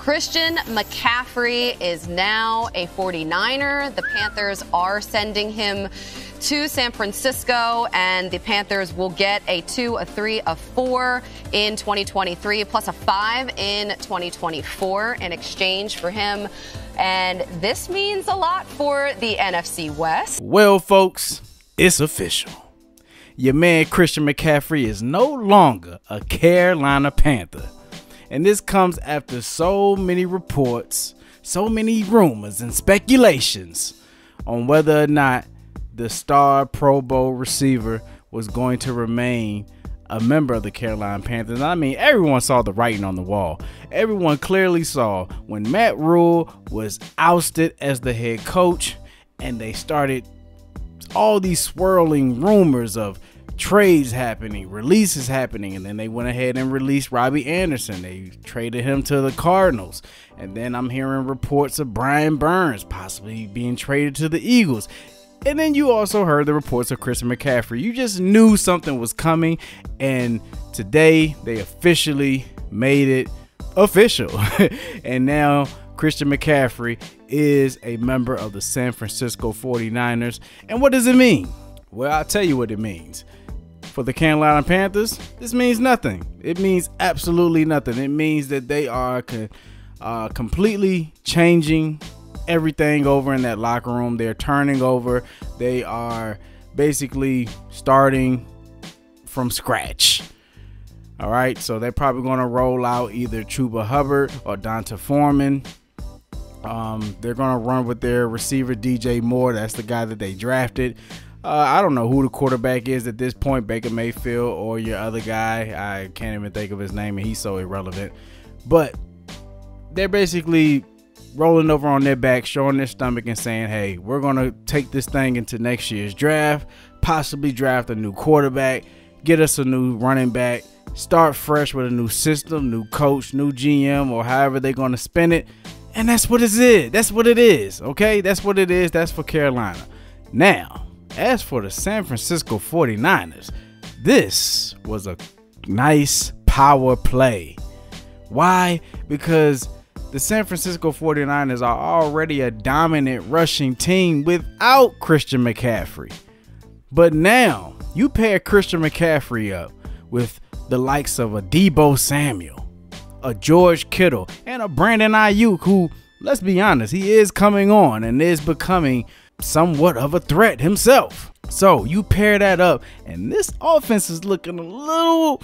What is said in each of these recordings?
Christian McCaffrey is now a 49er. The Panthers are sending him to San Francisco, and the Panthers will get a 2, a 3, a 4 in 2023, plus a 5 in 2024 in exchange for him. And this means a lot for the NFC West. Well, folks, it's official. Your man Christian McCaffrey is no longer a Carolina Panther. And this comes after so many reports, so many rumors and speculations on whether or not the star Pro Bowl receiver was going to remain a member of the Carolina Panthers. I mean, everyone saw the writing on the wall. Everyone clearly saw when Matt Rule was ousted as the head coach, and they started all these swirling rumors of trades happening, releases happening, and then they went ahead and released Robbie Anderson. They traded him to the Cardinals, and then I'm hearing reports of Brian Burns possibly being traded to the Eagles. And then you also heard the reports of Christian McCaffrey. You just knew something was coming, and today they officially made it official. And now Christian McCaffrey is a member of the San Francisco 49ers. And what does it mean? Well, I'll tell you what it means. For the Carolina Panthers, this means nothing. It means absolutely nothing. It means that they are completely changing everything over in that locker room. They're turning over. They are basically starting from scratch. All right, so they're probably going to roll out either Chuba Hubbard or Donta Foreman. They're going to run with their receiver DJ Moore. That's the guy that they drafted. I don't know who the quarterback is at this point, Baker Mayfield or your other guy. I can't even think of his name, and he's so irrelevant. But they're basically rolling over on their back, showing their stomach and saying, hey, we're going to take this thing into next year's draft, possibly draft a new quarterback, get us a new running back, start fresh with a new system, new coach, new GM, or however they're going to spin it. And that's what it is. That's what it is. Okay, that's what it is. That's for Carolina. Now, as for the San Francisco 49ers, this was a nice power play. Why? Because the San Francisco 49ers are already a dominant rushing team without Christian McCaffrey. But now you pair Christian McCaffrey up with the likes of a Deebo Samuel, a George Kittle, and a Brandon Ayuk, who, let's be honest, he is coming on and is becoming somewhat of a threat himself. So you pair that up, and this offense is looking a little...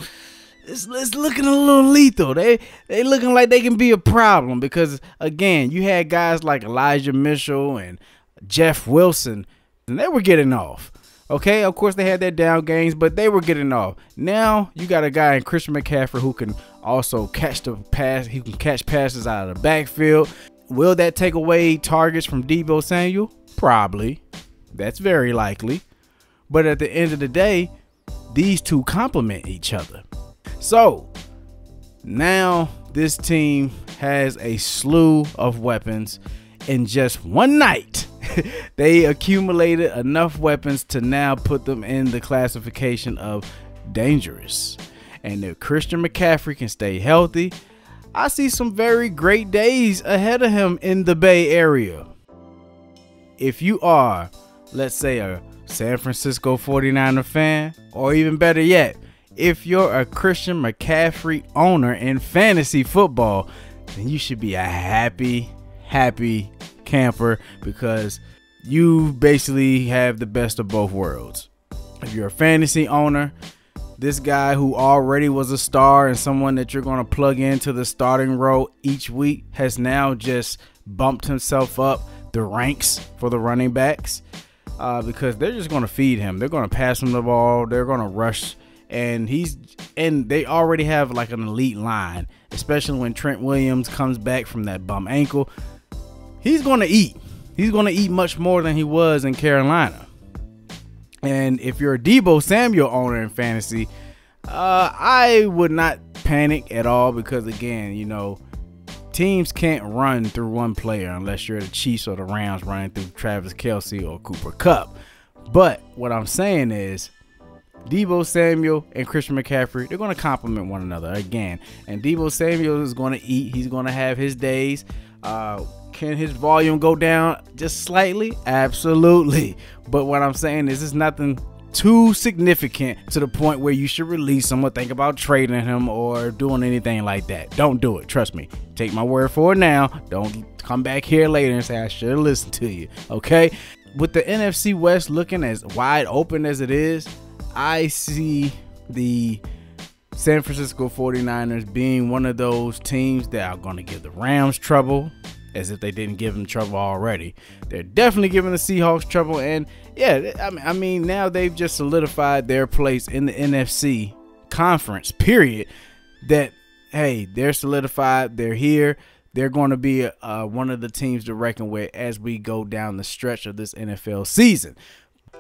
It's looking a little lethal. They looking like they can be a problem because, again, you had guys like Elijah Mitchell and Jeff Wilson, and they were getting off. Okay, of course they had their down games, but they were getting off. Now you got a guy in Christian McCaffrey who can also catch the pass. He can catch passes out of the backfield. Will that take away targets from Deebo Samuel? Probably. That's very likely. But at the end of the day, these two complement each other. So now this team has a slew of weapons. In just one night, they accumulated enough weapons to now put them in the classification of dangerous. And if Christian McCaffrey can stay healthy, I see some very great days ahead of him in the Bay Area. If you are, let's say, a San Francisco 49er fan, or even better yet, if you're a Christian McCaffrey owner in fantasy football, then you should be a happy camper because you basically have the best of both worlds. If you're a fantasy owner, this guy who already was a star and someone that you're going to plug into the starting role each week has now just bumped himself up the ranks for the running backs because they're just going to feed him. They're going to pass him the ball. They're going to rush. And they already have like an elite line, especially when Trent Williams comes back from that bum ankle. He's going to eat. He's going to eat much more than he was in Carolina. And if you're a Deebo Samuel owner in fantasy, I would not panic at all because, again, you know, teams can't run through one player unless you're the Chiefs or the Rams running through Travis Kelce or Cooper Kupp. But what I'm saying is, Deebo Samuel and Christian McCaffrey, they're going to complement one another again. And Deebo Samuel is going to eat. He's going to have his days. Can his volume go down just slightly? Absolutely. But what I'm saying is it's nothing too significant to the point where you should release him or think about trading him or doing anything like that. Don't do it. Trust me. Take my word for it now. Don't come back here later and say I should have listened to you. Okay? With the NFC West looking as wide open as it is, I see the San Francisco 49ers being one of those teams that are going to give the Rams trouble, as if they didn't give them trouble already. They're definitely giving the Seahawks trouble. And yeah, I mean, now they've just solidified their place in the NFC conference, period. That, hey, they're solidified. They're here. They're going to be one of the teams to reckon with as we go down the stretch of this NFL season.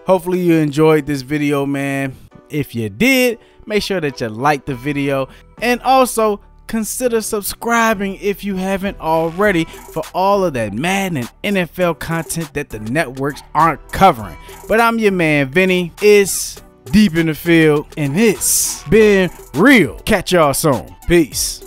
Hopefully you enjoyed this video, man. If you did, make sure that you like the video, and also consider subscribing if you haven't already for all of that Madden and NFL content that the networks aren't covering. But I'm your man, Vinny. It's Deep in the Field, and it's been real. Catch y'all soon. Peace.